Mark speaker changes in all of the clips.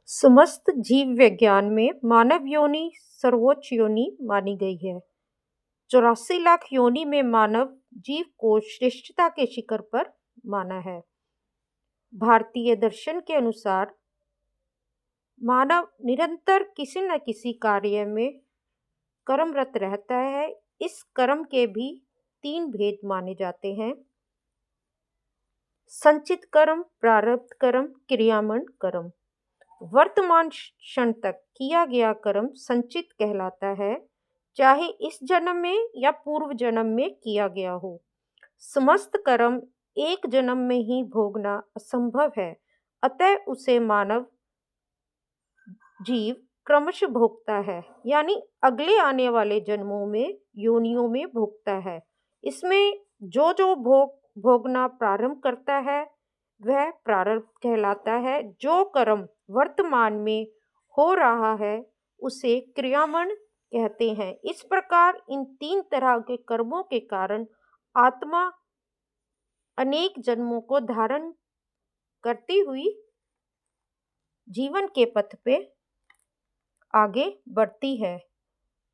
Speaker 1: समस्त जीव विज्ञान में मानव योनि सर्वोच्च योनि मानी गई है। 84 लाख योनि में मानव जीव को श्रेष्ठता के शिखर पर माना है। भारतीय दर्शन के अनुसार मानव निरंतर किसी न किसी कार्य में कर्मरत रहता है। इस कर्म के भी 3 भेद माने जाते हैं: संचित कर्म, प्रारब्ध कर्म, क्रियामण कर्म। वर्तमान क्षण तक किया गया कर्म संचित कहलाता है, चाहे इस जन्म में या पूर्व जन्म में किया गया हो। समस्त कर्म एक जन्म में ही भोगना असंभव है, अतः उसे मानव जीव क्रमशः भोगता है, यानी अगले आने वाले जन्मों में योनियों में भोगता है। इसमें जो भोगना प्रारंभ करता है वह प्रारब्ध कहलाता है। जो कर्म वर्तमान में हो रहा है उसे क्रियामण कहते हैं। इस प्रकार इन 3 तरह के कर्मों के कारण आत्मा अनेक जन्मों को धारण करती हुई जीवन के पथ पे आगे बढ़ती है।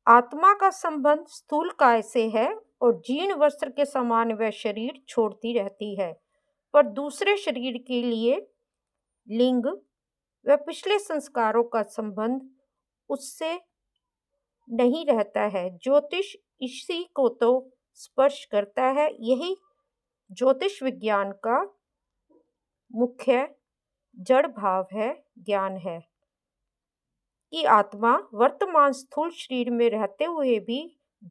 Speaker 1: आत्मा का संबंध स्थूल काय से है और जीर्ण वस्त्र के समान वह शरीर छोड़ती रहती है, पर दूसरे शरीर के लिए लिंग व पिछले संस्कारों का संबंध उससे नहीं रहता है। ज्योतिष इसी को तो स्पर्श करता है। यही ज्योतिष विज्ञान का मुख्य जड़ भाव है, ज्ञान है कि आत्मा वर्तमान स्थूल शरीर में रहते हुए भी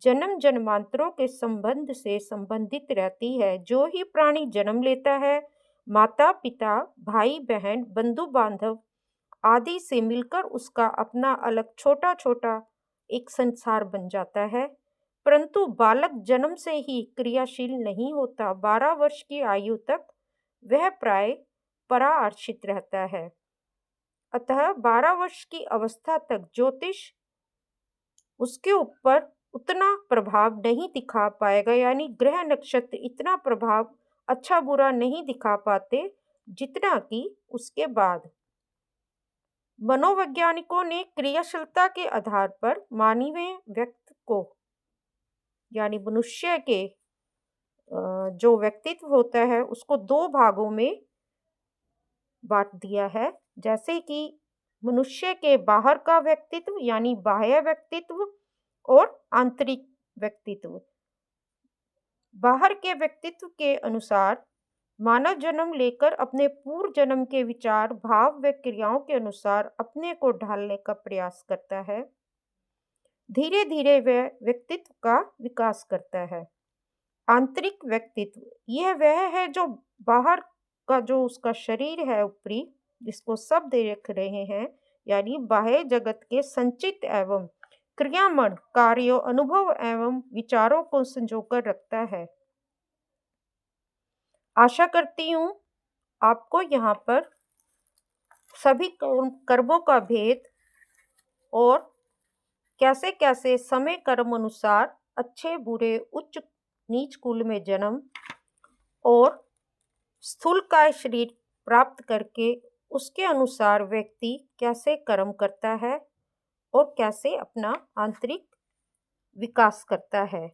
Speaker 1: जन्म जन्मांतरों के संबंध से संबंधित रहती है। जो ही प्राणी जन्म लेता है, माता पिता, भाई बहन, बंधु बांधव आदि से मिलकर उसका अपना अलग छोटा छोटा एक संसार बन जाता है। परंतु बालक जन्म से ही क्रियाशील नहीं होता। 12 वर्ष की आयु तक वह प्राय पराआश्रित रहता है। अतः 12 वर्ष की अवस्था तक ज्योतिष उसके ऊपर उतना प्रभाव नहीं दिखा पाएगा, यानी ग्रह नक्षत्र इतना प्रभाव अच्छा बुरा नहीं दिखा पाते जितना कि उसके बाद। मनोवैज्ञानिकों ने क्रियाशीलता के आधार पर मानवीय व्यक्ति को, यानी मनुष्य के जो व्यक्तित्व होता है उसको 2 भागों में बांट दिया है। जैसे कि मनुष्य के बाहर का व्यक्तित्व यानी बाह्य व्यक्तित्व और आंतरिक व्यक्तित्व। बाहर के व्यक्तित्व के अनुसार मानव जन्म लेकर अपने पूर्व जन्म के विचार, भाव व क्रियाओं के अनुसार अपने को ढालने का प्रयास करता है। धीरे धीरे वह व्यक्तित्व का विकास करता है। आंतरिक व्यक्तित्व यह वह है जो बाहर का जो उसका शरीर है ऊपरी, जिसको सब देख रहे हैं, यानी बाह्य जगत के संचित एवं क्रियामण कार्यों, अनुभव एवं विचारों को संजोकर रखता है। आशा करती हूँ आपको यहाँ पर सभी कर्मों का भेद और कैसे कैसे समय कर्म अनुसार अच्छे बुरे उच्च नीच कुल में जन्म और स्थूलकाय शरीर प्राप्त करके उसके अनुसार व्यक्ति कैसे कर्म करता है और कैसे अपना आंतरिक विकास करता है।